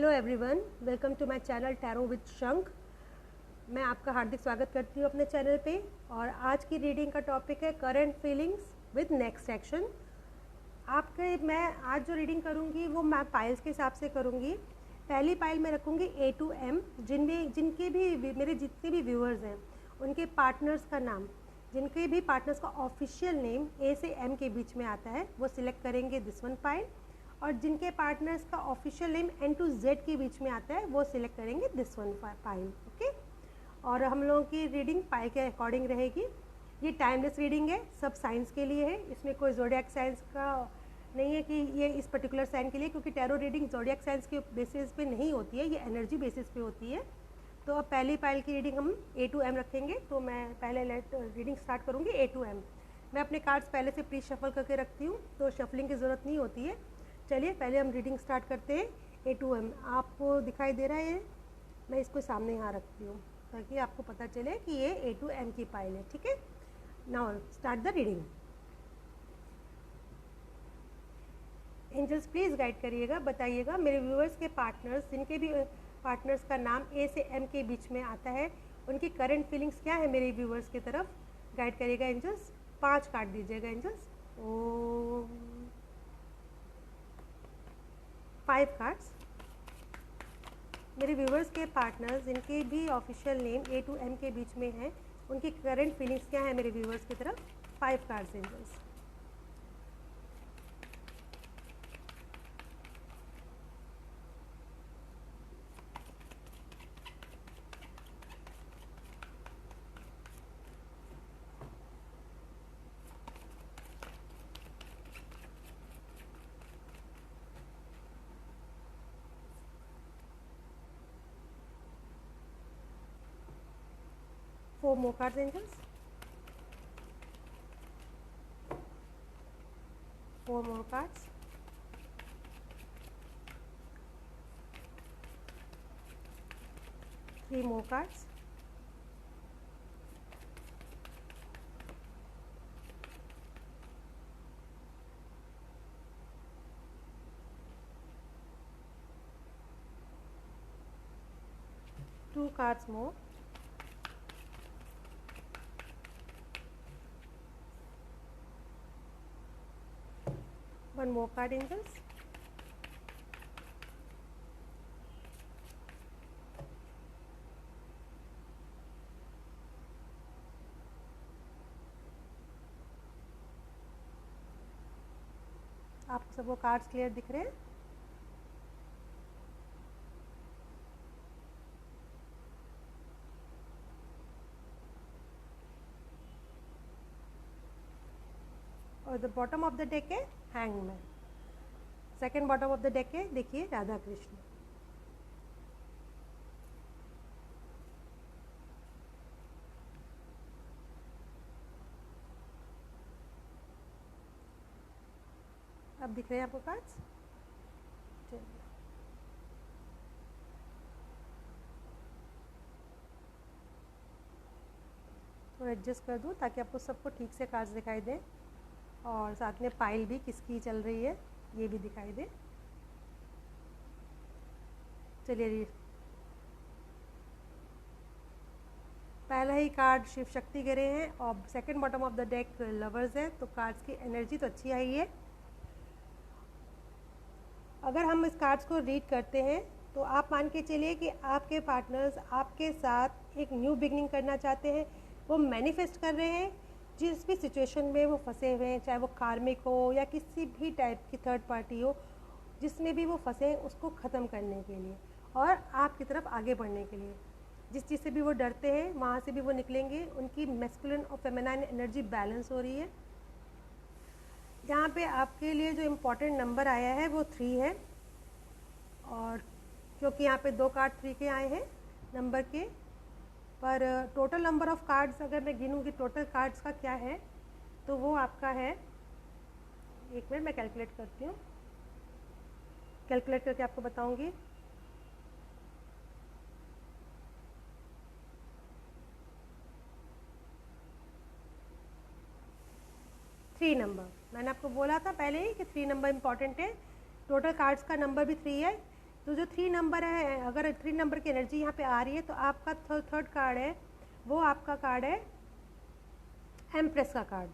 Hello everyone, welcome to my channel tarot with Shankh. मैं आपका हार्दिक स्वागत करती हूँ अपने चैनल पे। और आज की रीडिंग का टॉपिक है current feelings with next action. आपके मैं आज जो रीडिंग करूँगी वो मैं पाइल्स के हिसाब से करूँगी। पहली पाइल में रखूँगी A to M। जिनके भी मेरे जितने भी व्यूअर्स हैं उनके पार्टनर्स का नाम, जिनके भी पार्टनर्स का ऑफिशियल नेम A से M के बीच में आता है वो सिलेक्ट करेंगे दिस वन पाइल। और जिनके पार्टनर्स का official name N to Z के बीच में आता है वो सिलेक्ट करेंगे दिस वन पाइल। ओके, और हम लोगों की रीडिंग पाइल के अकॉर्डिंग रहेगी। ये टाइमलेस रीडिंग है, सब साइंस के लिए है, इसमें कोई ज़ोडिएक साइंस का नहीं है कि ये इस पर्टिकुलर साइन के लिए, क्योंकि टैरो रीडिंग ज़ोडिएक साइंस के बेसिस पे नहीं होती है, ये एनर्जी बेसिस पे होती है। तो अब पहली पाइल की रीडिंग हम A to M रखेंगे। तो मैं पहले रीडिंग स्टार्ट करूँगी A to M। मैं अपने कार्ड्स पहले से प्री शफल करके रखती हूँ, तो शफलिंग की ज़रूरत नहीं होती है। चलिए पहले हम रीडिंग स्टार्ट करते हैं A to M। आपको दिखाई दे रहा है, मैं इसको सामने यहाँ रखती हूँ ताकि आपको पता चले कि ये A to M की पाइल है। ठीक है, now start the reading. Angels please guide करिएगा, बताइएगा मेरे व्यूअर्स के पार्टनर्स, जिनके भी पार्टनर्स का नाम A से M के बीच में आता है, उनकी करंट फीलिंग्स क्या है मेरे व्यूअर्स की तरफ। गाइड करिएगा एंजल्स। 5 कार्ड दीजिएगा एंजल्स। ओ 5 कार्ड्स। मेरे व्यूवर्स के पार्टनर्स जिनके भी official name A to M के बीच में है, उनकी करंट फीलिंग्स क्या है मेरे व्यूवर्स की तरफ। 5 cards angels. Four more cards angels. 4 more cards. 3 more cards. 2 cards more. 1 more card angels. आपको सब वो कार्ड्स क्लियर दिख रहे हैं। और the bottom of the deck है hangman. Second bottom of the deck है, देखिए राधा कृष्ण। अब दिख रहे हैं आपको कार्ड्स। चलिए थोड़ा एडजस्ट कर दूँ ताकि आपको सबको ठीक से कार्ड्स दिखाई दें, और साथ में पाइल भी किसकी चल रही है ये भी दिखाई दे। चलिए, पहला ही कार्ड शिव शक्ति गिरे हैं और second bottom of the deck lovers है, तो कार्ड्स की एनर्जी तो अच्छी आई है। अगर हम इस कार्ड्स को रीड करते हैं तो आप मान के चलिए कि आपके पार्टनर्स आपके साथ एक न्यू बिगनिंग करना चाहते हैं, वो मैनिफेस्ट कर रहे हैं जिस भी सिचुएशन में वो फंसे हुए हैं, चाहे वो कार्मिक हो या किसी भी टाइप की थर्ड पार्टी हो, जिसमें भी वो फंसे हैं उसको ख़त्म करने के लिए और आपकी तरफ आगे बढ़ने के लिए। जिस चीज़ से भी वो डरते हैं वहाँ से भी वो निकलेंगे। उनकी मैस्कुलिन और फेमिनाइन एनर्जी बैलेंस हो रही है। यहाँ पे आपके लिए जो इम्पोर्टेंट नंबर आया है वो 3 है, और क्योंकि यहाँ पे 2 कार्ड 3 के आए हैं नंबर के, पर टोटल नंबर ऑफ़ कार्ड्स अगर मैं गिनूँगी टोटल कार्ड्स का क्या है तो वो आपका है, एक मिनट मैं कैलकुलेट करती हूँ, कैलकुलेट करके आपको बताऊँगी। थ्री नंबर मैंने आपको बोला था पहले ही कि 3 नंबर इम्पॉर्टेंट है। टोटल कार्ड्स का नंबर भी 3 है। तो जो 3 नंबर है, अगर 3 नंबर की एनर्जी यहाँ पे आ रही है तो आपका थर्ड कार्ड है वो आपका कार्ड है एम्प्रेस का कार्ड।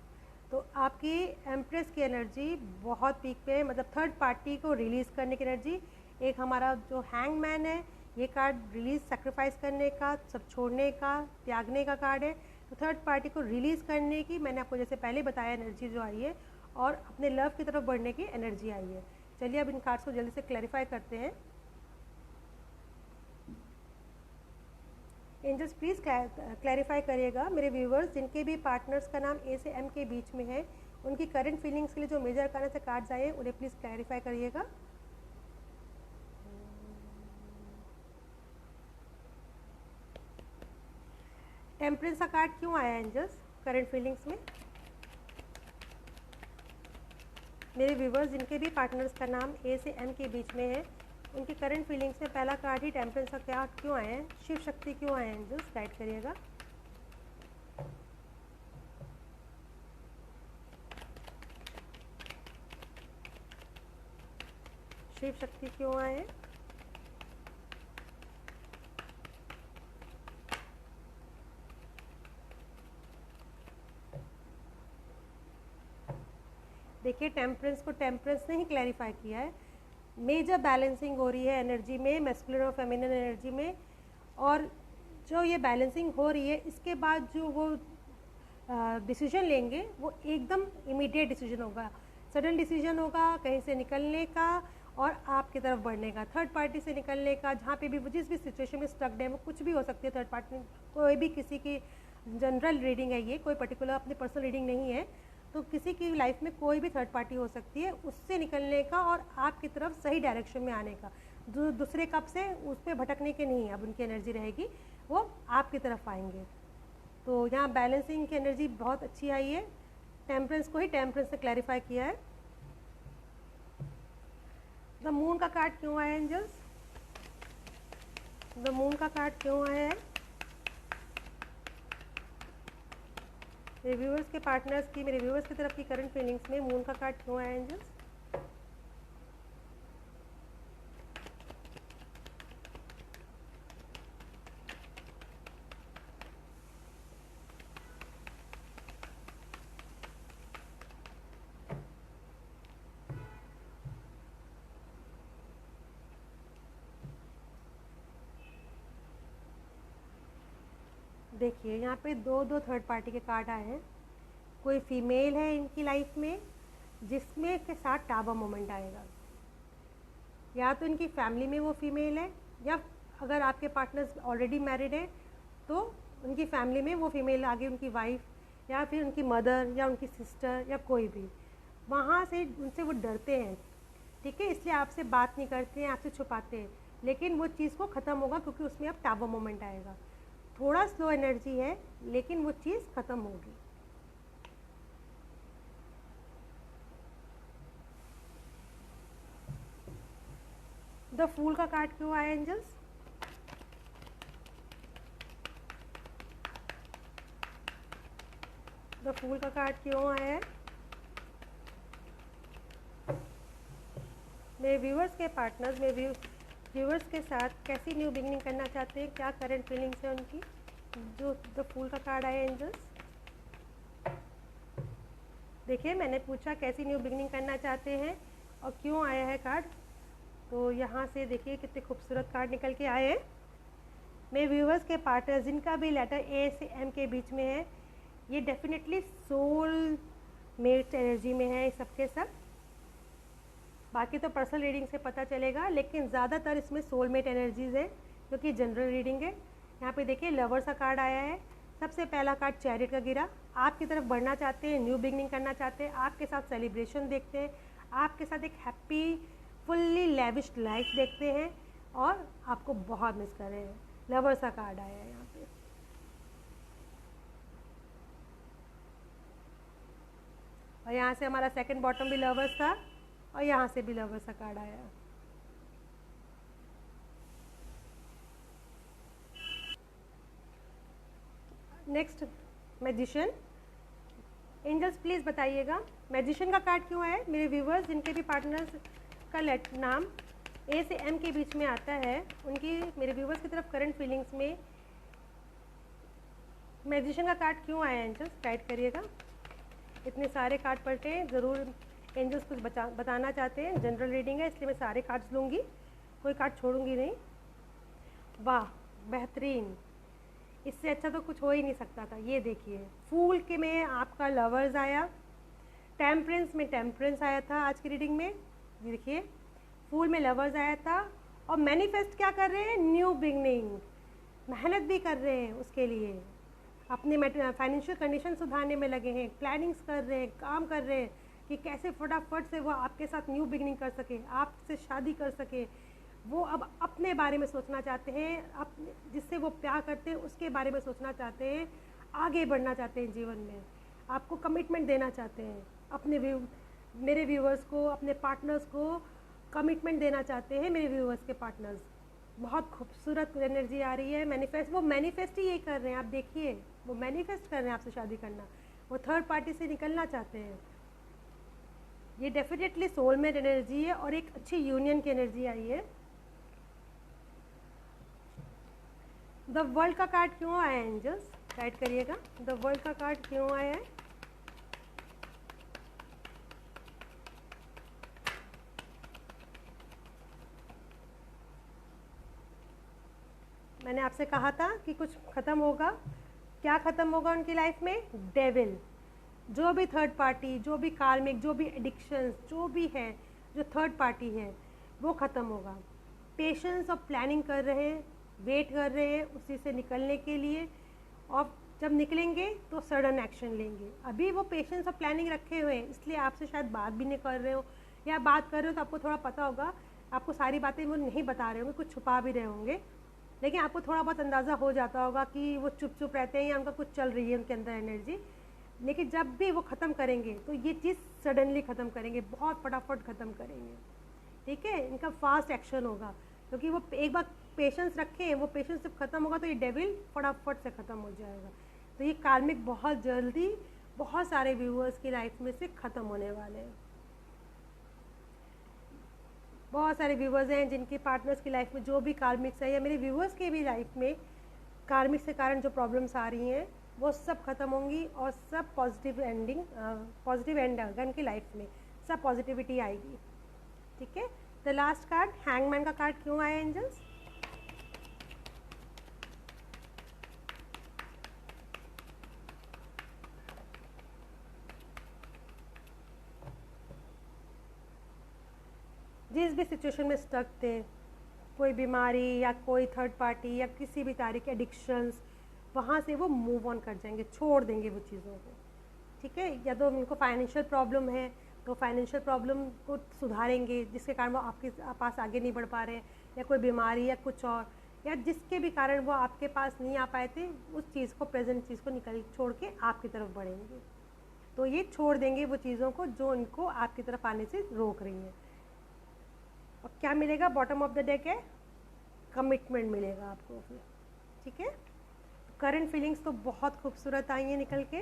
तो आपकी एम्प्रेस की एनर्जी बहुत पीक पे है, मतलब थर्ड पार्टी को रिलीज़ करने की एनर्जी। एक हमारा जो हैंगमैन है, ये कार्ड रिलीज सेक्रीफाइस करने का, सब छोड़ने का, त्यागने का कार्ड है। तो थर्ड पार्टी को रिलीज़ करने की, मैंने आपको जैसे पहले बताया, एनर्जी जो आई है, और अपने लव की तरफ बढ़ने की एनर्जी आई है। चलिए अब इन कार्ड्स को जल्दी से क्लैरिफाई करते हैं। एंजल्स प्लीज़ क्लैरिफाई करिएगा मेरे व्यूवर्स जिनके भी पार्टनर्स का नाम ए से एम के बीच में है, उनकी करंट फीलिंग्स के लिए जो मेजर कारण से कार्ड्स आए हैं उन्हें प्लीज़ क्लैरिफाई करिएगा। टेम्परेंस का कार्ड क्यों आया एंजल्स करंट फीलिंग्स में? मेरे व्यूवर्स जिनके भी पार्टनर्स का नाम ए से एम के बीच में है, उनकी करंट फीलिंग्स में पहला कार्ड ही टेम्परेंस का कार्ड क्यों आया है? शिव शक्ति क्यों आया है एंजल्स? गाइड करिएगा। शिव शक्ति क्यों आए हैं? देखिए टेम्परेंस को टेम्परेंस ने ही क्लैरिफाई किया है। मेजर बैलेंसिंग हो रही है एनर्जी में, मैस्कुलिन और फेमिनिन एनर्जी में, और जो ये बैलेंसिंग हो रही है इसके बाद जो वो डिसीजन लेंगे वो एकदम इमीडिएट डिसीजन होगा, सडन डिसीजन होगा कहीं से निकलने का और आपकी तरफ बढ़ने का, थर्ड पार्टी से निकलने का। जहाँ पे भी वो जिस भी सिचुएशन में स्टक्ड है, वो कुछ भी हो सकती है थर्ड पार्टी, कोई भी किसी की जनरल रीडिंग है, ये कोई पर्टिकुलर अपनी पर्सनल रीडिंग नहीं है, तो किसी की लाइफ में कोई भी थर्ड पार्टी हो सकती है, उससे निकलने का और आपकी तरफ सही डायरेक्शन में आने का। दूसरे कप से उस पर भटकने के नहीं, अब उनकी एनर्जी रहेगी, वो आपकी तरफ आएंगे। तो यहाँ बैलेंसिंग की एनर्जी बहुत अच्छी आई है। टेम्परेंस को ही टेम्परेंस से क्लैरिफाई किया है। द मून का कार्ड क्यों आया एंजल्स? द मून का कार्ड क्यों आया है? मेरे व्यूवर्स के पार्टनर्स की, मेरे व्यूवर्स की तरफ की करंट फीलिंग्स में मून का कार्ड क्यों आया एंजल्स? देखिए यहाँ पे दो थर्ड पार्टी के कार्ड आए हैं। कोई फीमेल है इनकी लाइफ में जिसमें के साथ टावर मोमेंट आएगा, या तो इनकी फैमिली में वो फीमेल है, या अगर आपके पार्टनर्स ऑलरेडी मैरिड है तो उनकी फैमिली में वो फीमेल आगे उनकी वाइफ, या फिर उनकी मदर, या उनकी सिस्टर, या कोई भी, वहाँ से उनसे वो डरते हैं, ठीक है, इसलिए आपसे बात नहीं करते हैं, आपसे छुपाते हैं, लेकिन वो चीज़ को ख़त्म होगा क्योंकि उसमें अब टावर मोमेंट आएगा। थोड़ा स्लो एनर्जी है लेकिन वो चीज़ ख़त्म होगी। द फूल का कार्ड क्यों आया एंजल्स? द फूल का कार्ड क्यों आया है? मेरे व्यूवर्स के पार्टनर्स, मेरे व्यूवर्स के साथ कैसी न्यू बिगनिंग करना चाहते हैं, क्या करंट फीलिंग्स है उनकी? जो द फूल का कार्ड आया एंजल्स, देखिए मैंने पूछा कैसी न्यू बिगनिंग करना चाहते हैं और क्यों आया है कार्ड, तो यहाँ से देखिए कितने खूबसूरत कार्ड निकल के आए हैं। मेरे व्यूवर्स के पार्टनर्स जिनका भी लेटर ए से एम के बीच में है, ये डेफिनेटली सोल मेट एनर्जी में है सबके सब। बाकी तो पर्सनल रीडिंग से पता चलेगा, लेकिन ज़्यादातर इसमें सोलमेट एनर्जीज़ है क्योंकि जनरल रीडिंग है। यहाँ पे देखिए लवर्स का कार्ड आया है। सबसे पहला कार्ड चैरिट का गिरा। आपकी तरफ बढ़ना चाहते हैं, न्यू बिगनिंग करना चाहते हैं, आपके साथ सेलिब्रेशन देखते हैं, आपके साथ एक हैप्पी फुल्ली लेविश्ड लाइफ देखते हैं और आपको बहुत मिस कर रहे हैं। लवर्स का कार्ड आया है यहाँ पे। और यहाँ से हमारा सेकंड बॉटम भी लवर्स था और यहाँ से भी लवर्स का कार्ड आया। Next magician. एंजल्स प्लीज़ बताइएगा मैजिशियन का कार्ड क्यों है? मेरे व्यूवर्स जिनके भी पार्टनर्स का नाम ए से एम के बीच में आता है, उनकी मेरे व्यूवर्स की तरफ करंट फीलिंग्स में मैजिशियन का कार्ड क्यों आया एंजल्स, गाइड करिएगा। इतने सारे कार्ड पलटे हैं, ज़रूर एंजल्स कुछ बताना चाहते हैं। जनरल रीडिंग है इसलिए मैं सारे कार्ड्स लूँगी, कोई कार्ड छोड़ूंगी नहीं। वाह बेहतरीन, इससे अच्छा तो कुछ हो ही नहीं सकता था। ये देखिए, फूल के में आपका लवर्स आया, टेम्परेंस में टेम्परेंस आया था आज की रीडिंग में। ये देखिए, फूल में लवर्स आया था। और मैनिफेस्ट क्या कर रहे हैं, न्यू बिगनिंग, मेहनत भी कर रहे हैं उसके लिए, अपने फाइनेंशियल कंडीशन सुधारने में लगे हैं, प्लानिंग्स कर रहे हैं, काम कर रहे हैं कि कैसे फटाफट से वो आपके साथ न्यू बिगनिंग कर सके, आपसे शादी कर सके। वो अब अपने बारे में सोचना चाहते हैं, अपने जिससे वो प्यार करते हैं उसके बारे में सोचना चाहते हैं, आगे बढ़ना चाहते हैं जीवन में, आपको कमिटमेंट देना चाहते हैं। अपने मेरे व्यूवर्स को, अपने पार्टनर्स को कमिटमेंट देना चाहते हैं मेरे व्यूवर्स के पार्टनर्स। बहुत खूबसूरत एनर्जी आ रही है। मैनिफेस्ट, वो मैनिफेस्ट ही यही कर रहे हैं, आप देखिए वो मैनिफेस्ट कर रहे हैं आपसे शादी करना, वो थर्ड पार्टी से निकलना चाहते हैं। ये डेफिनेटली सोलमेट एनर्जी है और एक अच्छी यूनियन की एनर्जी आई है। द वर्ल्ड का कार्ड क्यों आया है एंजल्स, गाइड करिएगा। द वर्ल्ड का कार्ड क्यों आया है? मैंने आपसे कहा था कि कुछ ख़त्म होगा। क्या ख़त्म होगा उनकी लाइफ में? डेविल, जो भी थर्ड पार्टी, जो भी कार्मिक, जो भी एडिक्शंस, जो भी है, जो थर्ड पार्टी है, वो ख़त्म होगा। पेशेंस और प्लानिंग कर रहे हैं, वेट कर रहे हैं उसी से निकलने के लिए, और जब निकलेंगे तो सडन एक्शन लेंगे। अभी वो पेशेंस और प्लानिंग रखे हुए हैं, इसलिए आपसे शायद बात भी नहीं कर रहे हो, या बात कर रहे हो तो आपको थोड़ा पता होगा, आपको सारी बातें वो नहीं बता रहे होंगे, कुछ छुपा भी रहे होंगे, लेकिन आपको थोड़ा बहुत अंदाज़ा हो जाता होगा कि वो चुप चुप रहते हैं या उनका कुछ चल रही है उनके अंदर एनर्जी। लेकिन जब भी वो ख़त्म करेंगे तो ये चीज़ सडनली ख़त्म करेंगे, बहुत फटाफट ख़त्म करेंगे, ठीक है। इनका फास्ट एक्शन होगा क्योंकि वो एक बार पेशेंस रखे हैं, वो पेशेंस जब ख़त्म होगा तो ये डेविल फटाफट से ख़त्म हो जाएगा। तो ये कार्मिक बहुत जल्दी बहुत सारे व्यूअर्स की लाइफ में से ख़त्म होने वाले हैं। बहुत सारे व्यूवर्स हैं जिनके पार्टनर्स की लाइफ में जो भी कार्मिक्स है, या मेरे व्यूवर्स के भी लाइफ में कार्मिक से कारण जो प्रॉब्लम्स आ रही हैं वो सब ख़त्म होंगी और सब पॉजिटिव एंड आएगा इनकी लाइफ में, सब पॉजिटिविटी आएगी, ठीक है। द लास्ट कार्ड, हैंगमैन का कार्ड क्यों आया एंजल्स? जिस भी सिचुएशन में स्टक थे, कोई बीमारी या कोई थर्ड पार्टी या किसी भी तारीख के एडिक्शंस, वहाँ से वो मूव ऑन कर जाएंगे, छोड़ देंगे वो चीज़ों को, ठीक है। या तो उनको फाइनेंशियल प्रॉब्लम है तो फाइनेंशियल प्रॉब्लम को सुधारेंगे जिसके कारण वो आपके पास आगे नहीं बढ़ पा रहे हैं, या कोई बीमारी या कुछ और, या जिसके भी कारण वो आपके पास नहीं आ पाए थे, उस चीज़ को, प्रेजेंट चीज़ को निकल छोड़ के आपकी तरफ बढ़ेंगे। तो ये छोड़ देंगे वो चीज़ों को जो इनको आपकी तरफ आने से रोक रही हैं। और क्या मिलेगा? बॉटम ऑफ द डेक है कमिटमेंट मिलेगा आपको फिर, ठीक है। करंट फीलिंग्स तो बहुत खूबसूरत आई हैं निकल के।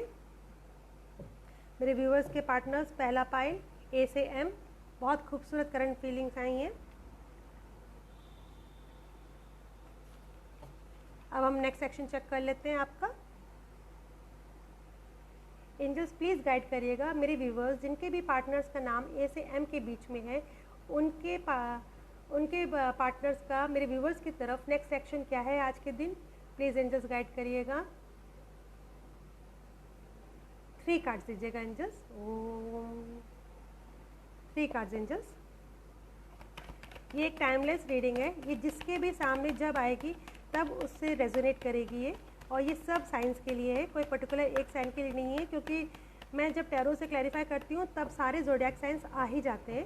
मेरे व्यूअर्स के पार्टनर्स, पहला पाइल ए से एम, बहुत खूबसूरत करंट फीलिंग्स आई हैं। अब हम नेक्स्ट सेक्शन चेक कर लेते हैं आपका। एंजल्स प्लीज़ गाइड करिएगा मेरे व्यूअर्स जिनके भी पार्टनर्स का नाम ए से एम के बीच में है, उनके पार्टनर्स का मेरे व्यूवर्स की तरफ नेक्स्ट सेक्शन क्या है आज के दिन, प्लीज़ एंजल्स गाइड करिएगा। 3 कार्ड्स दीजिएगा एंजल्स। ओम 3 कार्ड्स एंजल्स। ये एक टाइमलेस रीडिंग है, ये जिसके भी सामने जब आएगी तब उससे रेजोनेट करेगी ये, और ये सब साइंस के लिए है, कोई पर्टिकुलर एक साइन के लिए नहीं है, क्योंकि मैं जब टैरो से क्लैरिफाई करती हूँ तब सारे ज़ोडिएक साइंस आ ही जाते हैं,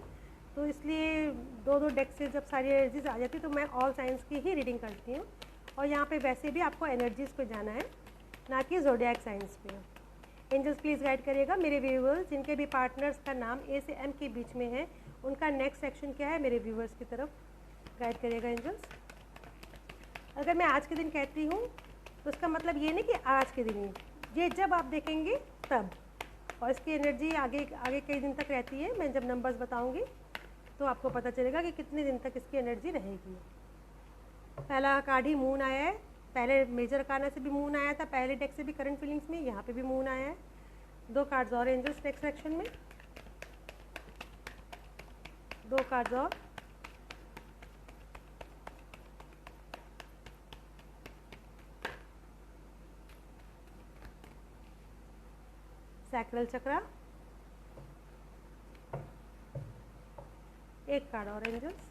तो इसलिए 2-2 डेक से जब सारी एनर्जीज आ जाती है तो मैं ऑल साइंस की ही रीडिंग करती हूँ। और यहाँ पे वैसे भी आपको एनर्जीज़ पे जाना है, ना कि ज़ोडिएक साइंस पे। एंजल्स प्लीज़ गाइड करिएगा मेरे व्यूवर्स जिनके भी पार्टनर्स का नाम ए से एम के बीच में है, उनका नेक्स्ट सेक्शन क्या है, मेरे व्यूवर्स की तरफ गाइड करिएगा एंजल्स। अगर मैं आज के दिन कहती हूँ तो उसका मतलब ये नहीं कि आज के दिन ही, ये जब आप देखेंगे तब, और इसकी एनर्जी आगे कई दिन तक रहती है, मैं जब नंबर्स बताऊँगी तो आपको पता चलेगा कि कितने दिन तक इसकी एनर्जी रहेगी। पहला कार्ड ही मून आया है, पहले मेजर अरकाना से भी मून आया था, पहले डेक से भी करंट फीलिंग्स में, यहाँ पे भी मून आया है। 2 कार्ड्स और एंजल्स नेक्स्ट सेक्शन में, 2 कार्ड्स और। सैक्रल चक्रा, 1 कार्ड और एंजल्स,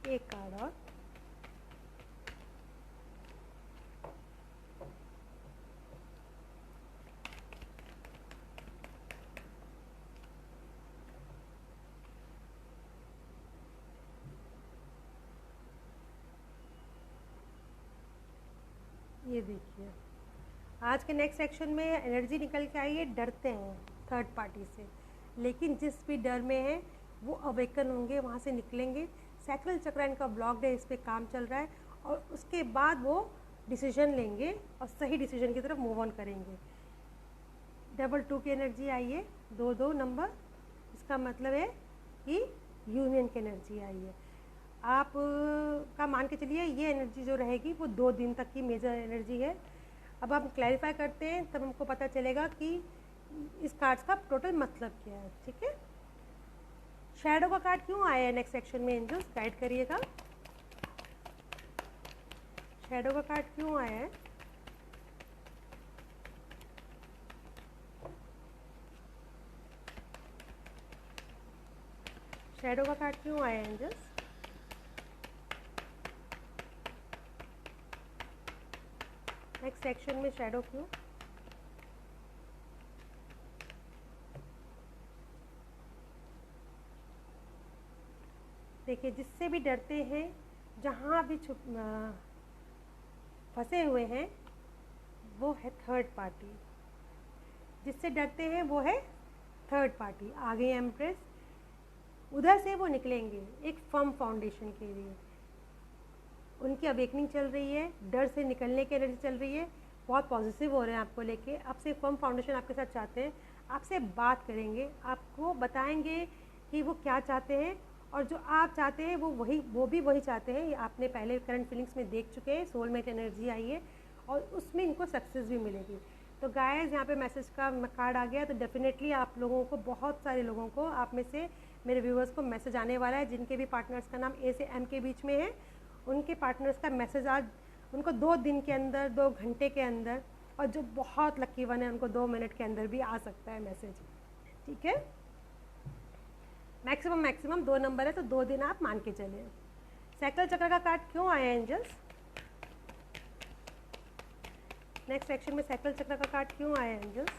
एक कार्ड और। ये देखिए आज के नेक्स्ट सेक्शन में एनर्जी निकल के आई है, डरते हैं थर्ड पार्टी से, लेकिन जिस भी डर में है वो अवेकन होंगे, वहाँ से निकलेंगे। सैक्रल चक्र इनका ब्लॉक्ड है, इस पर काम चल रहा है और उसके बाद वो डिसीजन लेंगे और सही डिसीजन की तरफ मूव ऑन करेंगे। डबल 2 की एनर्जी आई है, 2-2 नंबर, इसका मतलब है कि यूनियन की एनर्जी आई है। आप का मान के चलिए ये एनर्जी जो रहेगी वो 2 दिन तक की मेजर एनर्जी है। अब हम क्लैरिफाई करते हैं तब हमको पता चलेगा कि इस कार्ड्स का टोटल मतलब क्या है। ठीक है, शैडो का कार्ड क्यों आया है नेक्स्ट सेक्शन में, एंजल्स गाइड करिएगा। शैडो का कार्ड क्यों आया है? शैडो का कार्ड क्यों आया है एंजल्स? नेक्स्ट सेक्शन में शैडो क्यों? देखिए जिससे भी डरते हैं, जहाँ भी फंसे हुए हैं, वो है थर्ड पार्टी। जिससे डरते हैं वो है थर्ड पार्टी। आगे एम्प्रेस, उधर से वो निकलेंगे एक फर्म फाउंडेशन के लिए। उनकी अवेकनिंग चल रही है, डर से निकलने की एनर्जी चल रही है, बहुत पॉजिटिव हो रहे हैं आपको लेके। आपसे फर्म फाउंडेशन आपके साथ चाहते हैं, आपसे बात करेंगे, आपको बताएंगे कि वो क्या चाहते हैं और जो आप चाहते हैं वो भी वही चाहते हैं। ये आपने पहले करंट फीलिंग्स में देख चुके हैं, सोलमेट एनर्जी आई है और उसमें इनको सक्सेस भी मिलेगी। तो गाइस यहाँ पे मैसेज का कार्ड आ गया, तो डेफिनेटली आप लोगों को, बहुत सारे लोगों को, आप में से मेरे व्यूअर्स को मैसेज आने वाला है जिनके भी पार्टनर्स का नाम ए से एम के बीच में है। उनके पार्टनर्स का मैसेज आज उनको 2 दिन के अंदर, 2 घंटे के अंदर, और जो बहुत लकी वन है उनको 2 मिनट के अंदर भी आ सकता है मैसेज। ठीक है, मैक्सिमम 2 नंबर है तो 2 दिन आप मान के चले। सैक्रल चक्र का कार्ड क्यों आया एंजल्स? नेक्स्ट सेक्शन में सैक्रल चक्र का कार्ड क्यों आया एंजल्स?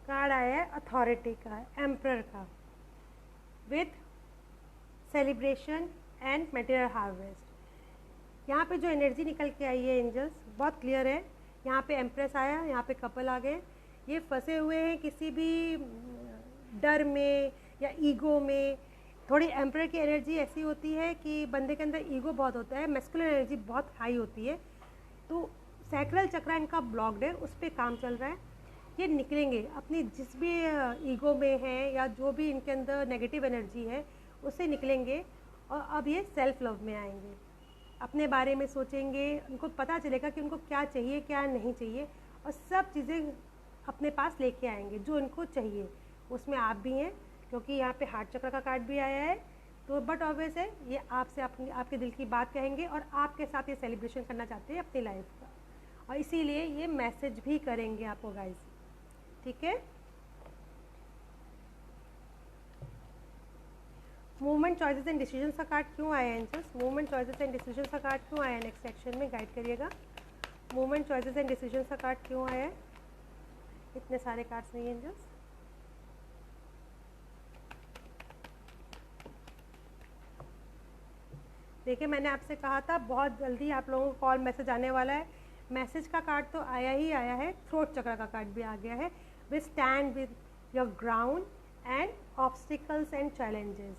कार्ड आया है अथॉरिटी का, एम्परर का, with celebration and material harvest. यहाँ पे जो एनर्जी निकल के आई है एंजल्स बहुत क्लियर है। यहाँ पे एम्प्रेस आया, यहाँ पे कपल आ गए। ये फंसे हुए हैं किसी भी डर में या ईगो में। थोड़ी एम्परर की एनर्जी ऐसी होती है कि बंदे के अंदर ईगो बहुत होता है, मैस्कुलिन एनर्जी बहुत हाई होती है। तो सैक्रल चक्र इनका ब्लॉक्ड है, उस पर काम चल रहा है। ये निकलेंगे अपनी जिस भी ईगो में है या जो भी इनके अंदर नेगेटिव एनर्जी है उससे निकलेंगे और अब ये सेल्फ लव में आएंगे। अपने बारे में सोचेंगे, उनको पता चलेगा कि उनको क्या चाहिए क्या नहीं चाहिए, और सब चीज़ें अपने पास लेके आएंगे जो इनको चाहिए। उसमें आप भी हैं क्योंकि यहाँ पे हार्ट चक्र का कार्ड भी आया है। तो बट ऑब्वियस है ये आपसे आपके दिल की बात कहेंगे और आपके साथ ये सेलिब्रेशन करना चाहते हैं अपनी लाइफ का, और इसीलिए ये मैसेज भी करेंगे आपको गाइस। ठीक है, मूवमेंट चॉइसेस एंड डिसीजंस का कार्ड क्यों आया है angels? Movement choices and decisions का कार्ड क्यों आया है नेक्स्ट सेक्शन में, गाइड करिएगा। मूवमेंट चॉइसेस एंड डिसीजंस का कार्ड क्यों आया है? इतने सारे कार्ड्स नहीं है एंजल्स। देखिए मैंने आपसे कहा था बहुत जल्दी आप लोगों को कॉल मैसेज आने वाला है। मैसेज का कार्ड तो आया ही आया है, थ्रोट चक्र का कार्ड भी आ गया है। We stand with your ground and obstacles and challenges.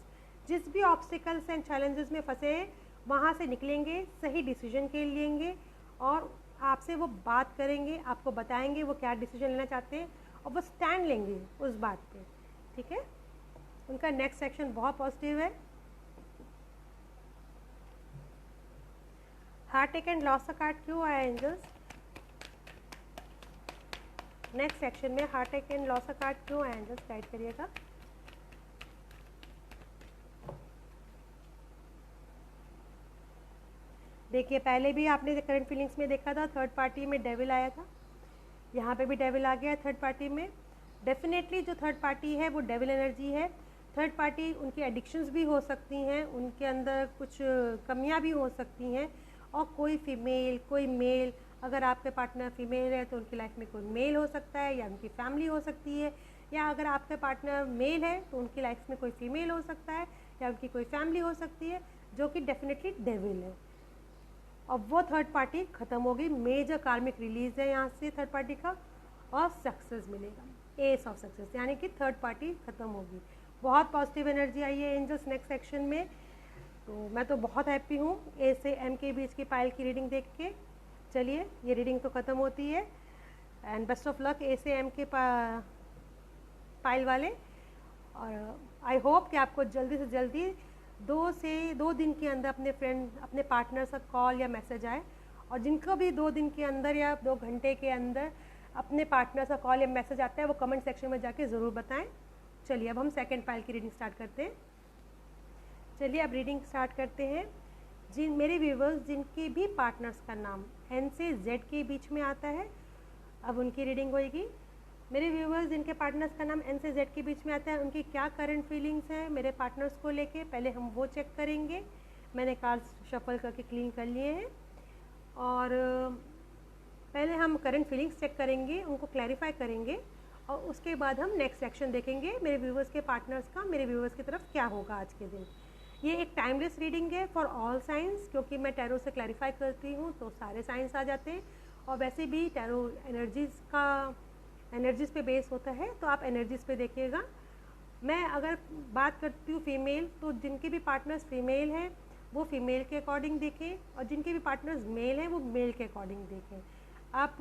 जिस भी ऑब्स्टिकल्स एंड चैलेंजेस में फंसे हैं वहाँ से निकलेंगे, सही डिसीजन के लेंगे और आपसे वो बात करेंगे, आपको बताएंगे वो क्या डिसीजन लेना चाहते हैं और वो स्टैंड लेंगे उस बात पे। ठीक है, उनका नेक्स्ट सेक्शन बहुत पॉजिटिव है। हार्ट अटैक एंड लॉस का कार्ड क्यों आया एंजल्स? नेक्स्ट सेक्शन में हार्ट अटैक एंड लॉस का कार्ड क्यों आया एंजल्स, गाइड करिएगा। देखिए पहले भी आपने करंट फीलिंग्स में देखा था, थर्ड पार्टी में डेविल आया था, यहाँ पे भी डेविल आ गया है थर्ड पार्टी में। डेफिनेटली जो थर्ड पार्टी है वो डेविल एनर्जी है। थर्ड पार्टी उनकी एडिक्शंस भी हो सकती हैं, उनके अंदर कुछ कमियां भी हो सकती हैं। और कोई फीमेल कोई मेल, अगर आपके पार्टनर फीमेल है तो उनकी लाइफ में कोई मेल हो सकता है या उनकी फैमिली हो सकती है, या अगर आपके पार्टनर मेल है तो उनकी लाइफ में कोई फीमेल हो सकता है या उनकी कोई फैमिली हो सकती है, जो कि डेफिनेटली डेविल है। अब वो थर्ड पार्टी ख़त्म होगी, मेजर कार्मिक रिलीज है यहाँ से थर्ड पार्टी का, और सक्सेस मिलेगा, एस ऑफ सक्सेस, यानी कि थर्ड पार्टी ख़त्म होगी। बहुत पॉजिटिव एनर्जी आई है एंजल्स नेक्स्ट सेक्शन में, तो मैं तो बहुत हैप्पी हूँ ए से एम के बीच की पायल की रीडिंग देख के। चलिए ये रीडिंग तो ख़त्म होती है, एंड बेस्ट ऑफ लक ए से एम के पायल वाले। और आई होप कि आपको जल्दी से जल्दी 2 दिन के अंदर अपने फ्रेंड अपने पार्टनर से कॉल या मैसेज आए, और जिनको भी 2 दिन के अंदर या 2 घंटे के अंदर अपने पार्टनर से कॉल या मैसेज आता है वो कमेंट सेक्शन में जाके ज़रूर बताएं। चलिए अब हम सेकंड पाइल की रीडिंग स्टार्ट करते हैं। चलिए अब रीडिंग स्टार्ट करते हैं। जिन मेरे व्यूवर्स जिनके भी पार्टनर्स का नाम एन से जेड के बीच में आता है, अब उनकी रीडिंग होएगी। मेरे व्यूवर्स जिनके पार्टनर्स का नाम एन से जेड के बीच में आता है, उनकी क्या करंट फीलिंग्स हैं मेरे पार्टनर्स को लेके, पहले हम वो चेक करेंगे। मैंने कार्ड्स शफल करके क्लीन कर लिए हैं, और पहले हम करंट फीलिंग्स चेक करेंगे, उनको क्लैरिफाई करेंगे, और उसके बाद हम नेक्स्ट सेक्शन देखेंगे मेरे व्यूवर्स के पार्टनर्स का मेरे व्यूवर्स की तरफ क्या होगा आज के दिन। ये एक टाइमलेस रीडिंग है फॉर ऑल साइंस, क्योंकि मैं टैरो से क्लैरिफाई करती हूँ तो सारे साइंस आ जाते हैं, और वैसे भी टैरो एनर्जीज़ पे बेस होता है, तो आप एनर्जीज़ पे देखिएगा। मैं अगर बात करती हूँ फीमेल, तो जिनके भी पार्टनर्स फीमेल हैं वो फीमेल के अकॉर्डिंग देखें, और जिनके भी पार्टनर्स मेल हैं वो मेल के अकॉर्डिंग देखें। आप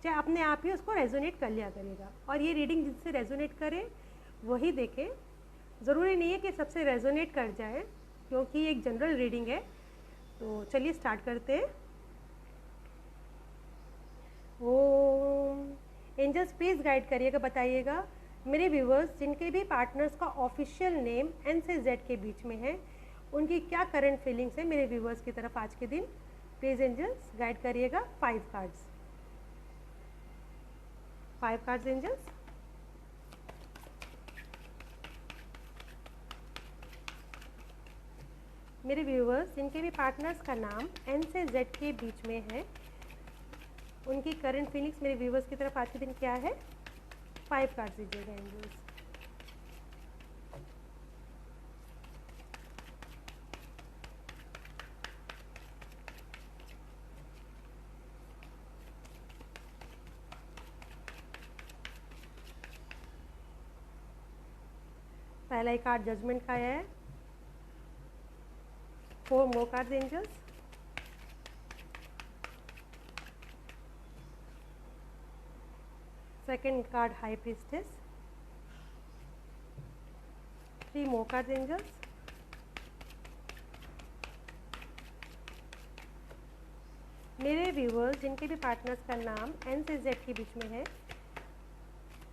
चाहे अपने आप ही उसको रेजोनेट कर लिया करेगा, और ये रीडिंग जिनसे रेजोनेट करे वही देखें। ज़रूरी नहीं है कि सबसे रेजोनेट कर जाए, क्योंकि एक जनरल रीडिंग है। तो चलिए स्टार्ट करते हैं। ओम एंजल्स प्लीज़ गाइड करिएगा, बताइएगा मेरे व्यूवर्स जिनके भी पार्टनर्स का ऑफिशियल नेम एन से जेड के बीच में है, उनकी क्या करंट फीलिंग्स है मेरे व्यूवर्स की तरफ आज के दिन। प्लीज़ एंजल्स गाइड करिएगा। 5 कार्ड्स, 5 कार्ड्स एंजल्स। मेरे व्यूवर्स जिनके भी पार्टनर्स का नाम एन से जेड के बीच में है, उनकी करंट फीलिंग्स मेरे व्यूवर्स की तरफ आज के दिन क्या है। 5 कार्ड्स दीजिएगा एंजल्स। पहला ही कार्ड जजमेंट का है। 4 more cards angels. Second card high priestess. 3 more cards angels. मेरे व्यूवर्स जिनके भी पार्टनर्स का नाम एन से जेड के बीच में है,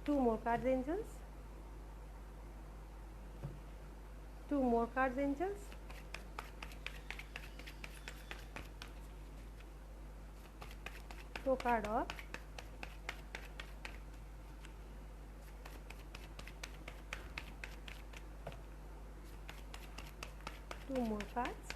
2 more cards angels. 2 more cards angels. दो कार्ड और, टू मोर कार्ड्स।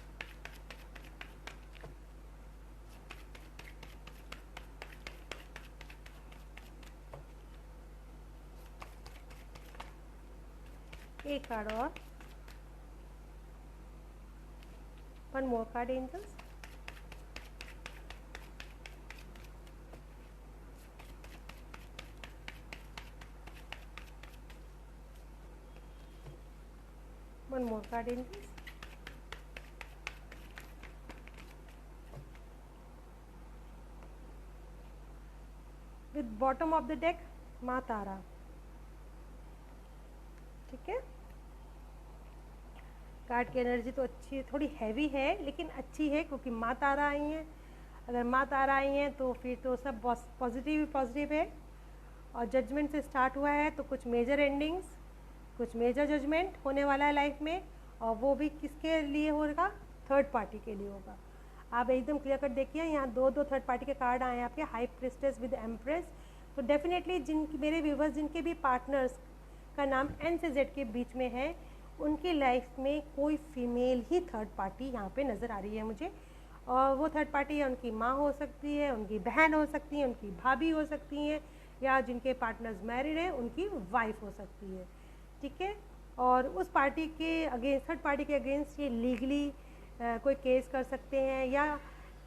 एक कार्ड और, One more card, angels. One more card, angels. With bottom of the deck, माँ तारा. ठीक है, कार्ड की एनर्जी तो अच्छी है, थोड़ी हैवी है लेकिन अच्छी है क्योंकि माँ तारा आई हैं. अगर माँ तारा आई हैं तो फिर तो सब पॉजिटिव ही पॉजिटिव है. और जजमेंट से स्टार्ट हुआ है तो कुछ मेजर एंडिंग्स, कुछ मेजर जजमेंट होने वाला है लाइफ में, और वो भी किसके लिए होगा? थर्ड पार्टी के लिए होगा. आप एकदम क्लियर कट देखिए, यहाँ दो थर्ड पार्टी के कार्ड आए हैं आपके, हाई प्रिस्टेस विद एम्प्रेस. तो डेफिनेटली मेरे व्यूवर्स जिनके भी पार्टनर्स का नाम एन से जेड के बीच में है, उनकी लाइफ में कोई फीमेल ही थर्ड पार्टी यहाँ पे नज़र आ रही है मुझे. और वो थर्ड पार्टी है, उनकी माँ हो सकती है, उनकी बहन हो सकती है, उनकी भाभी हो सकती हैं, या जिनके पार्टनर्स मैरिड हैं उनकी वाइफ हो सकती है. ठीक है, और उस पार्टी के अगेंस्ट, थर्ड पार्टी के अगेंस्ट ये लीगली कोई केस कर सकते हैं, या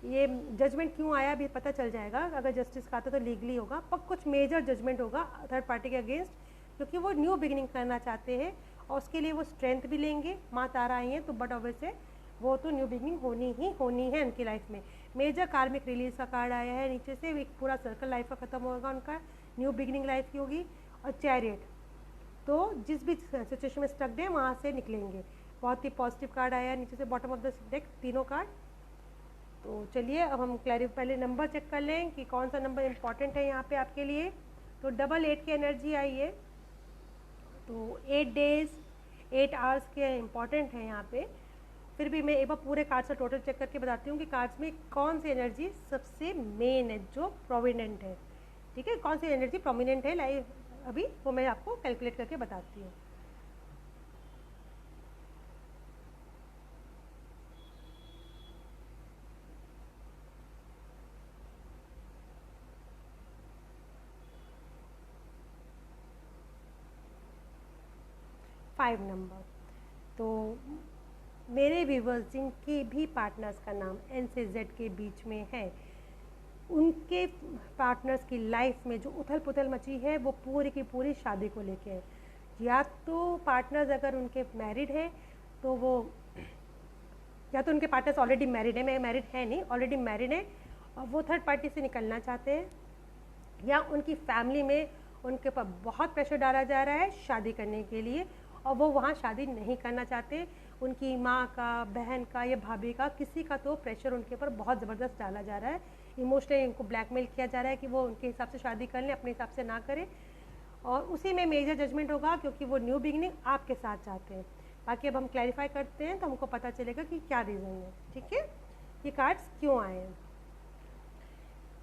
ये जजमेंट क्यों आया अभी पता चल जाएगा. अगर जस्टिस का आता तो लीगली होगा, पर कुछ मेजर जजमेंट होगा थर्ड पार्टी के अगेंस्ट, क्योंकि वो न्यू बिगिनिंग करना चाहते हैं और उसके लिए वो स्ट्रेंथ भी लेंगे. माँ तारा आई हैं तो बट ऑब्वियसली वो तो न्यू बिगिनिंग होनी है उनकी लाइफ में. मेजर कार्मिक रिलीज का कार्ड आया है नीचे से, एक पूरा सर्कल लाइफ का ख़त्म होगा उनका, न्यू बिगिनिंग लाइफ की होगी. और चैरियट, तो जिस भी सिचुएशन में स्टक है वहाँ से निकलेंगे. बहुत ही पॉजिटिव कार्ड आया है नीचे से बॉटम ऑफ द डेक, तीनों कार्ड. तो चलिए अब हम पहले नंबर चेक कर लें कि कौन सा नंबर इम्पॉर्टेंट है यहाँ पे आपके लिए. तो 88 की एनर्जी आई है, तो 8 डेज 8 आवर्स के इम्पॉर्टेंट है यहाँ पे. फिर भी मैं एक बार पूरे कार्ड से टोटल चेक करके बताती हूँ कि कार्ड्स में कौन सी एनर्जी सबसे मेन है, जो प्रोमिनेंट है. ठीक है, कौन सी एनर्जी प्रोमिनेंट है लाइफ अभी, वो मैं आपको कैलकुलेट करके बताती हूँ. Five number. तो मेरे व्यूवर्स जिनके भी पार्टनर्स का नाम एन से जेड के बीच में है, उनके पार्टनर्स की लाइफ में जो उथल पुथल मची है वो पूरी की पूरी शादी को लेके है. या तो पार्टनर्स अगर उनके मैरिड हैं तो वो, या तो उनके पार्टनर्स ऑलरेडी मैरिड है, मैं मैरिड है नहीं, ऑलरेडी मैरिड है और वो थर्ड पार्टी से निकलना चाहते हैं, या उनकी फैमिली में उनके ऊपर बहुत प्रेशर डाला जा रहा है शादी करने के लिए और वो वहाँ शादी नहीं करना चाहते. उनकी माँ का, बहन का या भाभी का, किसी का तो प्रेशर उनके ऊपर बहुत ज़बरदस्त डाला जा रहा है. इमोशनली उनको ब्लैकमेल किया जा रहा है कि वो उनके हिसाब से शादी कर लें, अपने हिसाब से ना करें. और उसी में मेजर जजमेंट होगा क्योंकि वो न्यू बिगिनिंग आपके साथ चाहते हैं. बाकी अब हम क्लैरिफाई करते हैं तो हमको पता चलेगा कि क्या रीज़न है. ठीक है, ये कार्ड्स क्यों आए हैं.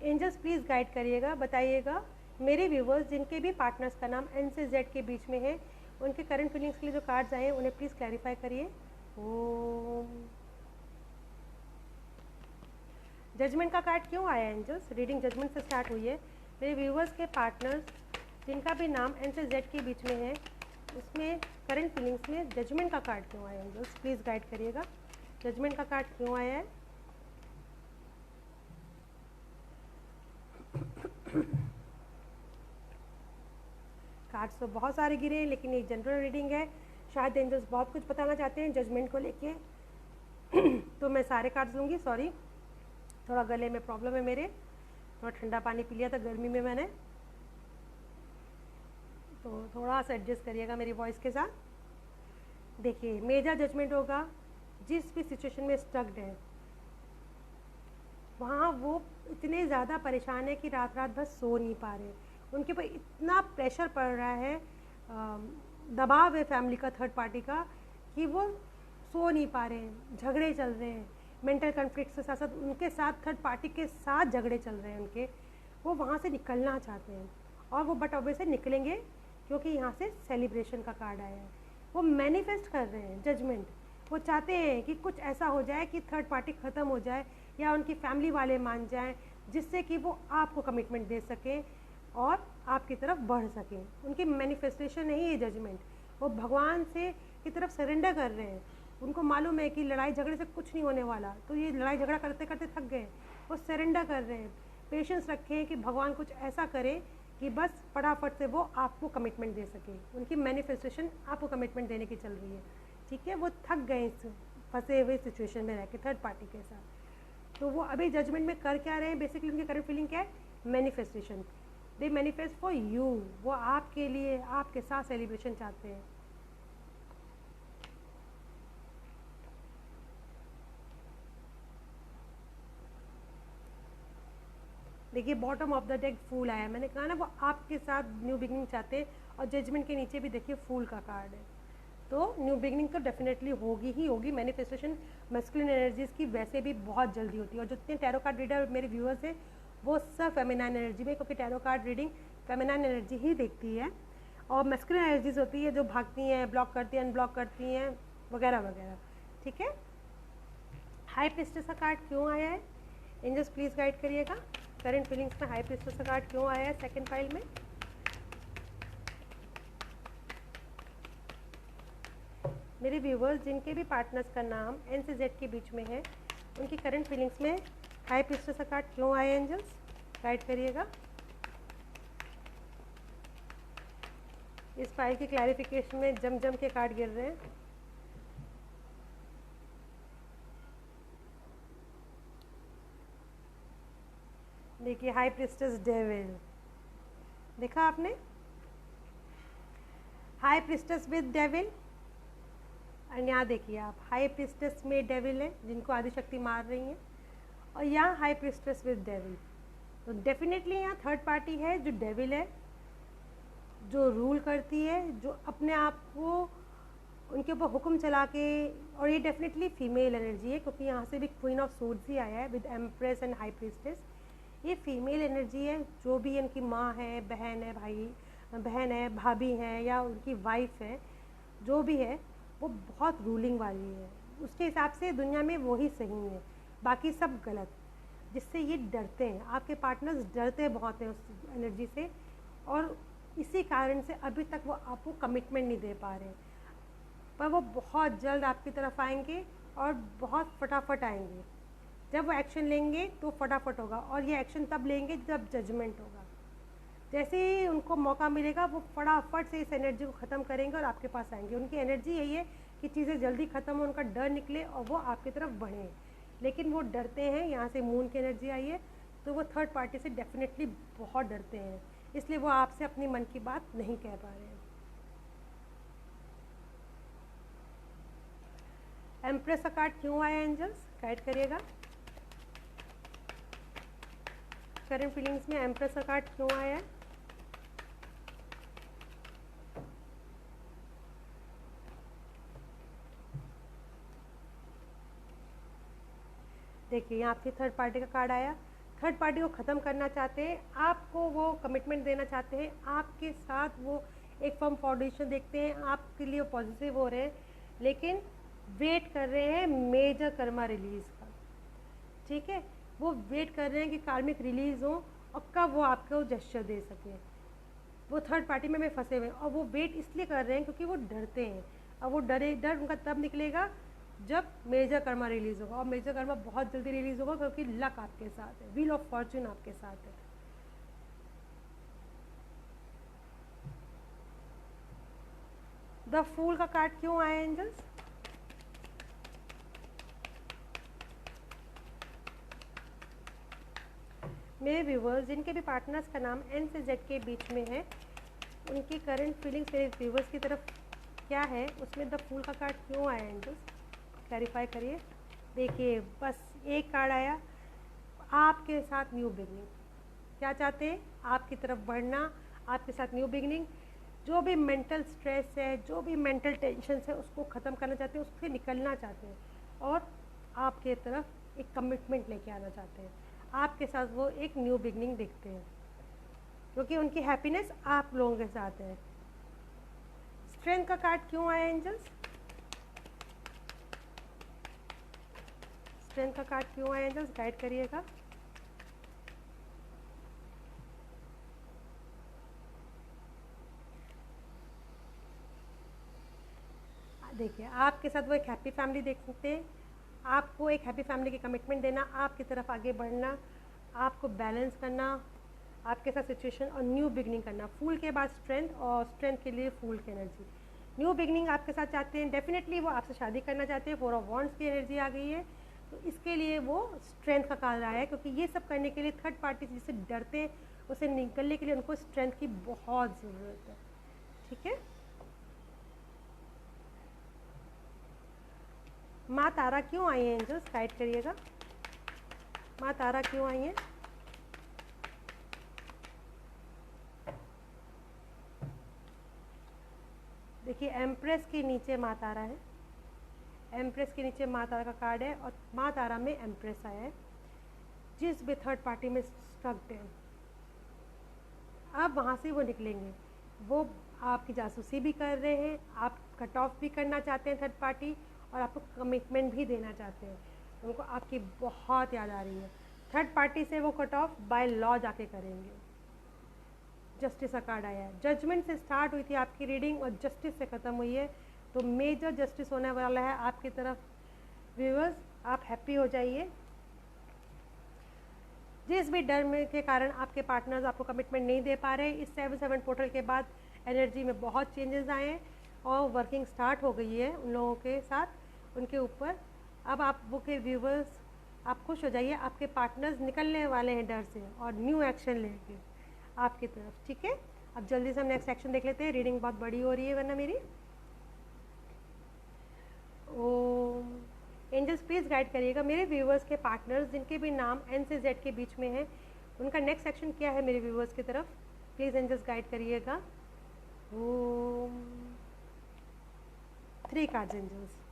एंजल्स प्लीज़ गाइड करिएगा, बताइएगा मेरे व्यूवर्स जिनके भी पार्टनर्स का नाम एन से जेड के बीच में है, उनके करंट फीलिंग्स के लिए जो कार्ड्स आए हैं उन्हें प्लीज़ क्लैरिफाई करिए. जजमेंट का कार्ड क्यों आया एंजल्स? रीडिंग जजमेंट से स्टार्ट हुई है. मेरे व्यूवर्स के पार्टनर्स जिनका भी नाम एन से जेड के बीच में है, उसमें करंट फीलिंग्स में जजमेंट का कार्ड क्यों आया एंजल्स? प्लीज़ गाइड करिएगा, जजमेंट का कार्ड क्यों आया है. कार्ड्स तो बहुत सारे गिरे हैं लेकिन एक जनरल रीडिंग है, शायद एंजल्स बहुत कुछ बताना चाहते हैं जजमेंट को लेके. तो मैं सारे कार्ड्स लूँगी. सॉरी, थोड़ा गले में प्रॉब्लम है मेरे, थोड़ा ठंडा पानी पी लिया था गर्मी में मैंने, तो थोड़ा सा एडजस्ट करिएगा मेरी वॉइस के साथ. देखिए, मेजर जजमेंट होगा, जिस भी सिचुएशन में स्टक्ड है वहाँ वो इतने ज़्यादा परेशान है कि रात रात भर सो नहीं पा रहे. उनके ऊपर इतना प्रेशर पड़ रहा है, दबाव है फैमिली का, थर्ड पार्टी का, कि वो सो नहीं पा रहे हैं, झगड़े चल रहे हैं, मेंटल कॉन्फ्लिक्ट के साथ साथ उनके साथ थर्ड पार्टी के साथ झगड़े चल रहे हैं उनके. वो वहाँ से निकलना चाहते हैं और वो बट ऑब्वियसली निकलेंगे क्योंकि यहाँ से सेलिब्रेशन का कार्ड आया है. वो मैनिफेस्ट कर रहे हैं जजमेंट. वो चाहते हैं कि कुछ ऐसा हो जाए कि थर्ड पार्टी ख़त्म हो जाए या उनकी फैमिली वाले मान जाएं, जिससे कि वो आपको कमिटमेंट दे सकें और आपकी तरफ बढ़ सकें. उनकी मैनिफेस्टेशन नहीं है जजमेंट. वो भगवान से की तरफ सरेंडर कर रहे हैं उनको मालूम है कि लड़ाई झगड़े से कुछ नहीं होने वाला, तो ये लड़ाई झगड़ा करते करते थक गए, वो सरेंडर कर रहे हैं। पेशेंस रखें कि भगवान कुछ ऐसा करे कि बस फटाफट से वो आपको कमिटमेंट दे सके। उनकी मैनिफेस्टेशन आपको कमिटमेंट देने की चल रही है, ठीक है। वो थक गए इस फंसे हुए सिचुएशन में रह के थर्ड पार्टी के साथ। तो वो अभी जजमेंट में कर क्या रहे हैं, बेसिकली उनकी करंट फीलिंग क्या है, manifestation. They manifest for you, वो आपके लिए आपके साथ सेलिब्रेशन चाहते हैं। देखिए बॉटम ऑफ द डेक फूल आया, मैंने कहा ना वो आपके साथ न्यू बिगनिंग चाहते हैं। और जजमेंट के नीचे भी देखिए फूल का कार्ड है, तो न्यू बिगनिंग तो डेफिनेटली होगी ही होगी। मैनिफेस्टेशन मैस्कुलिन एनर्जीज की वैसे भी बहुत जल्दी होती है, और जितने टैरो कार्ड रीडर मेरे व्यूअर्स हैं वो सब फेमिनाइन एनर्जी में, क्योंकि tarot card reading feminine energy ही देखती है। और मैस्कुलिन एनर्जीज होती है जो भागती हैं, ब्लॉक करती हैं, अनब्लॉक करती हैं, वगैरह वगैरह, ठीक है। हाई प्रीस्टेस का कार्ड क्यों आया है, एंजल्स प्लीज़ गाइड करिएगा। करंट फीलिंग्स में हाई प्रीस्टेस का कार्ड क्यों आया है सेकंड फाइल में। मेरे व्यूवर्स जिनके भी पार्टनर्स का नाम एन से जेड के बीच में है, उनकी करंट फीलिंग्स में हाई प्रीस्टेस का कार्ड क्यों आया, एंजल्स गाइड करिएगा। इस फाइल की क्लैरिफिकेशन में जम जम के कार्ड गिर रहे हैं। देखिए हाई प्रीस्टेस डेविल, देखा आपने, हाई प्रीस्टेस विद डेविल। और यहाँ देखिए आप, हाई प्रीस्टेस में डेविल है जिनको आदिशक्ति मार रही हैं, और यहाँ हाई प्रीस्टेस विद डेविल। तो डेफिनेटली यहाँ थर्ड पार्टी है जो डेविल है, जो रूल करती है, जो अपने आप को उनके ऊपर हुक्म चला के। और ये डेफिनेटली फीमेल एनर्जी है, क्योंकि यहाँ से भी क्वीन ऑफ सूट्स ही आया है with empress and high priestess. ये फीमेल एनर्जी है, जो भी इनकी माँ है, बहन है, भाई बहन है, भाभी हैं, या उनकी वाइफ है, जो भी है वो बहुत रूलिंग वाली है। उसके हिसाब से दुनिया में वही सही है, बाकी सब गलत, जिससे ये डरते हैं। आपके पार्टनर्स डरते बहुत हैं उस एनर्जी से, और इसी कारण से अभी तक वो आपको कमिटमेंट नहीं दे पा रहे, पर वो बहुत जल्द आपकी तरफ आएंगे और बहुत फटाफट आएंगे। जब वो एक्शन लेंगे तो फटाफट होगा, और ये एक्शन तब लेंगे जब जजमेंट होगा। जैसे ही उनको मौका मिलेगा वो फटाफट से इस एनर्जी को ख़त्म करेंगे और आपके पास आएंगे। उनकी एनर्जी यही है कि चीज़ें जल्दी ख़त्म हो, उनका डर निकले और वो आपकी तरफ बढ़ें, लेकिन वो डरते हैं। यहाँ से मून की एनर्जी आई है, तो वो थर्ड पार्टी से डेफिनेटली बहुत डरते हैं, इसलिए वो आपसे अपनी मन की बात नहीं कह पा रहे हैं। एम्प्रेस का कार्ड क्यों आया, एंजल्स गाइड करिएगा। करंट फीलिंग्स में एम्प्रेस का कार्ड क्यों आया है। देखिए यहाँ आपकी थर्ड पार्टी का कार्ड आया। थर्ड पार्टी को ख़त्म करना चाहते हैं, आपको वो कमिटमेंट देना चाहते हैं, आपके साथ वो एक फर्म फाउंडेशन देखते हैं, आपके लिए पॉजिटिव हो रहे हैं, लेकिन वेट कर रहे हैं मेजर कर्मा रिलीज़ का, ठीक है। वो वेट कर रहे हैं कि कार्मिक रिलीज़ हो और कब वो आपको जेस्चर दे सके। वो थर्ड पार्टी में फंसे हुए हैं, और वो वेट इसलिए कर रहे हैं क्योंकि वो डरते हैं। और वो डर उनका तब निकलेगा जब मेजर कर्मा रिलीज़ होगा, और मेजर कर्मा बहुत जल्दी रिलीज़ होगा, क्योंकि लक आपके साथ है, व्हील ऑफ फॉर्चून आपके साथ है। द फूल का कार्ड क्यों आया, एंजल्स। मेरे व्यूवर्स जिनके भी पार्टनर्स का नाम एन से जेड के बीच में है, उनकी करंट फीलिंग्स मेरे व्यूवर्स की तरफ क्या है, उसमें द फूल का कार्ड क्यों आया, एंजल्स क्लैरिफाई करिए। देखिए बस एक कार्ड आया, आपके साथ न्यू बिगनिंग। क्या चाहते हैं, आपकी तरफ बढ़ना, आपके साथ न्यू बिगनिंग। जो भी मेंटल स्ट्रेस है, जो भी मेंटल टेंशन है, उसको ख़त्म करना चाहते हैं, उससे निकलना चाहते हैं, और आपके तरफ एक कमिटमेंट लेके आना चाहते हैं। आपके साथ वो एक न्यू बिगनिंग देखते हैं, क्योंकि उनकी हैप्पीनेस आप लोगों के साथ है। स्ट्रेंथ का कार्ड क्यों आया, एंजल्स। स्ट्रेंथ का कार्ड क्यों आया, एंजल्स गाइड करिएगा। देखिए आपके साथ वो एक हैप्पी फैमिली देखते हैं, आपको एक हैप्पी फैमिली की कमिटमेंट देना, आपकी तरफ आगे बढ़ना, आपको बैलेंस करना, आपके साथ सिचुएशन और न्यू बिगनिंग करना। फूल के बाद स्ट्रेंथ और स्ट्रेंथ के लिए फूल की एनर्जी। न्यू बिगनिंग आपके साथ चाहते हैं, डेफिनेटली वो आपसे शादी करना चाहते हैं। 4 ऑफ वॉन्ड्स की एनर्जी आ गई है, तो इसके लिए वो स्ट्रेंथ का काल रहा है, क्योंकि ये सब करने के लिए थर्ड पार्टी जिससे डरते हैं उसे निकलने के लिए उनको स्ट्रेंथ की बहुत ज़रूरत है। ठीक है, माँ तारा क्यों आई है? एंजल्स गाइड करिएगा, माँ तारा क्यों आई है? देखिए एम्प्रेस के नीचे माँ तारा है, एम्प्रेस के नीचे माँ तारा का कार्ड है और माँ तारा में एम्प्रेस आया है। जिस भी थर्ड पार्टी में स्ट्रक्ड है, अब वहाँ से वो निकलेंगे। वो आपकी जासूसी भी कर रहे हैं, आप कट ऑफ भी करना चाहते हैं थर्ड पार्टी, और आपको कमिटमेंट भी देना चाहते हैं। उनको आपकी बहुत याद आ रही है। थर्ड पार्टी से वो कट ऑफ बाय लॉ जाके करेंगे। जस्टिस का कार्ड आया है, जजमेंट से स्टार्ट हुई थी आपकी रीडिंग और जस्टिस से ख़त्म हुई है, तो मेजर जस्टिस होने वाला है आपकी तरफ। व्यूअर्स आप हैप्पी हो जाइए। जिस भी डर में के कारण आपके पार्टनर्स आपको कमिटमेंट नहीं दे पा रहे, इस 7/7 पोर्टल के बाद एनर्जी में बहुत चेंजेस आए हैं और वर्किंग स्टार्ट हो गई है उन लोगों के साथ, उनके ऊपर। अब आप वो के व्यूवर्स आप खुश हो जाइए, आपके पार्टनर्स निकलने वाले हैं डर से और न्यू एक्शन लेंगे आपकी तरफ। ठीक है, अब जल्दी से हम नेक्स्ट एक्शन देख लेते हैं। रीडिंग बहुत बड़ी हो रही है वरना मेरी। एंजल्स प्लीज़ गाइड करिएगा मेरे व्यूवर्स के पार्टनर्स जिनके भी नाम एन से जेड के बीच में है, उनका नेक्स्ट एक्शन क्या है मेरे व्यूवर्स की तरफ। प्लीज़ एंजल्स गाइड करिएगा। 3 कार्ड्स एंजल्स।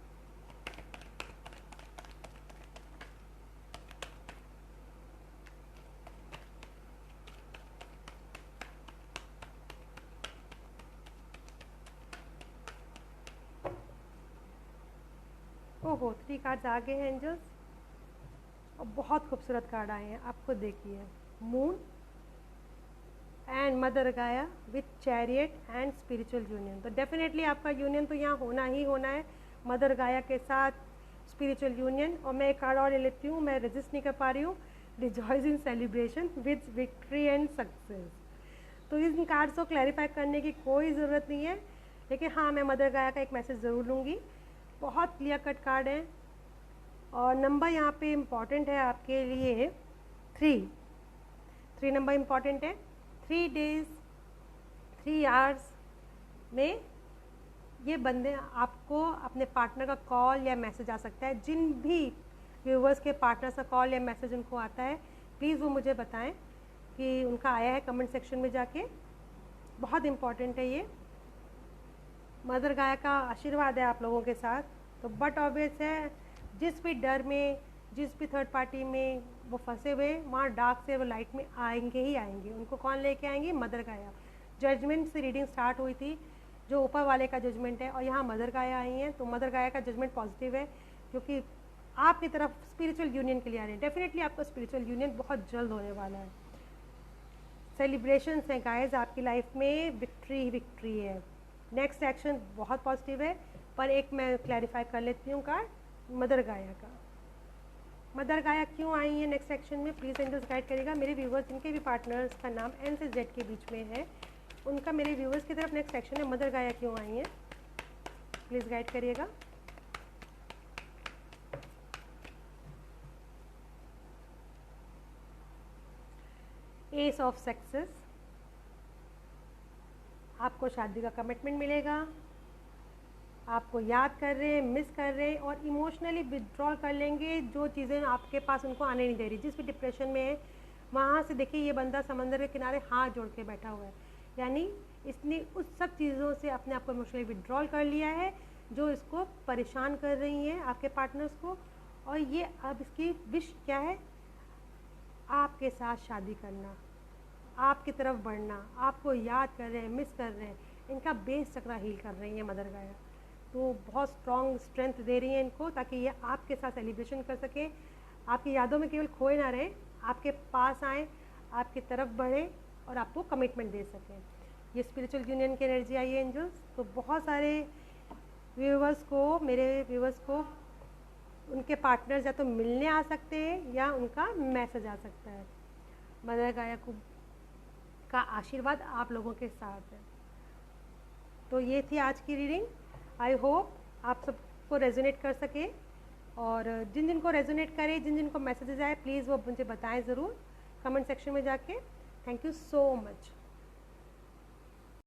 ओहो 3 कार्ड्स आ गए हैं एंजल्स और बहुत खूबसूरत कार्ड आए हैं। आपको देखिए मून एंड मदर गाया with chariot and spiritual union. तो डेफिनेटली आपका यूनियन तो यहाँ होना ही होना है, मदर गाया के साथ स्पिरिचुअल यूनियन। और मैं एक कार्ड और ले लेती हूँ, मैं रेजिस्ट नहीं कर पा रही हूँ। Rejoice in celebration with victory and success. तो इन कार्ड्स को क्लैरिफाई करने की कोई ज़रूरत नहीं है, लेकिन हाँ मैं मदर गाया का एक मैसेज ज़रूर लूँगी। बहुत क्लियर कट कार्ड है और नंबर यहाँ पे इम्पॉर्टेंट है आपके लिए 3 नंबर इम्पॉर्टेंट है। 3 डेज़ 3 आवर्स में ये बंदे आपको अपने पार्टनर का कॉल या मैसेज आ सकता है। जिन भी व्यूवर्स के पार्टनर का कॉल या मैसेज उनको आता है, प्लीज़ वो मुझे बताएं कि उनका आया है कमेंट सेक्शन में जाके। बहुत इम्पॉर्टेंट है ये। मदर गाया का आशीर्वाद है आप लोगों के साथ। तो बट ऑब्वियस है, जिस भी डर में जिस भी थर्ड पार्टी में वो फंसे हुए, वहाँ डार्क से वो लाइट में आएंगे ही आएंगे। उनको कौन लेके आएंगे? मदर गाया। जजमेंट से रीडिंग स्टार्ट हुई थी, जो ऊपर वाले का जजमेंट है, और यहाँ मदर गाया आई हैं। तो मदर गाया का जजमेंट पॉजिटिव है, क्योंकि आपकी तरफ स्पिरिचुअल यूनियन के लिए आ रहे हैं। डेफिनेटली आपका स्पिरिचुअल यूनियन बहुत जल्द होने वाला है। सेलिब्रेशंस हैं गाइस आपकी लाइफ में, विक्ट्री विक्ट्री है। नेक्स्ट एक्शन बहुत पॉजिटिव है, पर एक मैं क्लैरिफाई कर लेती हूँ कार्ड मदर गाया का। मदर गाया क्यों आई है नेक्स्ट सेक्शन में? प्लीज़ एंजल्स गाइड करेगा मेरे व्यूवर्स जिनके भी पार्टनर्स का नाम एन से जेड के बीच में है, उनका मेरे व्यूवर्स की तरफ नेक्स्ट सेक्शन है। मदर गाया क्यों आई है? प्लीज़ गाइड करिएगा। एस ऑफ सक्सेस, आपको शादी का कमिटमेंट मिलेगा, आपको याद कर रहे हैं, मिस कर रहे हैं और इमोशनली विड्रॉल कर लेंगे। जो चीज़ें आपके पास उनको आने नहीं दे रही, जिस भी डिप्रेशन में है वहाँ से देखिए ये बंदा समंदर के किनारे हाथ जोड़ के बैठा हुआ है, यानी इसने उस सब चीज़ों से अपने आप को इमोशनली विड्रॉल कर लिया है जो इसको परेशान कर रही हैं आपके पार्टनर्स को। और ये अब इसकी विश क्या है? आपके साथ शादी करना, आपकी तरफ बढ़ना, आपको याद कर रहे हैं, मिस कर रहे हैं। इनका बेस चक्रा हील कर रही है मदर गाया। तो बहुत स्ट्रॉन्ग स्ट्रेंथ दे रही है इनको, ताकि ये आपके साथ सेलिब्रेशन कर सके, आपकी यादों में केवल खोए ना रहें, आपके पास आएँ, आपकी तरफ बढ़ें और आपको कमिटमेंट दे सकें। ये स्पिरिचुअल यूनियन की एनर्जी आई है एंजल्स। तो बहुत सारे व्यूवर्स को, मेरे व्यूवर्स को उनके पार्टनर्स या तो मिलने आ सकते हैं या उनका मैसेज आ सकता है। मदर गाया का आशीर्वाद आप लोगों के साथ है। तो ये थी आज की रीडिंग। आई होप आप सबको रेजोनेट कर सके, और जिन जिन को रेजोनेट करे, जिन जिन को मैसेजेस आए, प्लीज़ वो मुझे बताएं ज़रूर कमेंट सेक्शन में जाके। Thank you so much.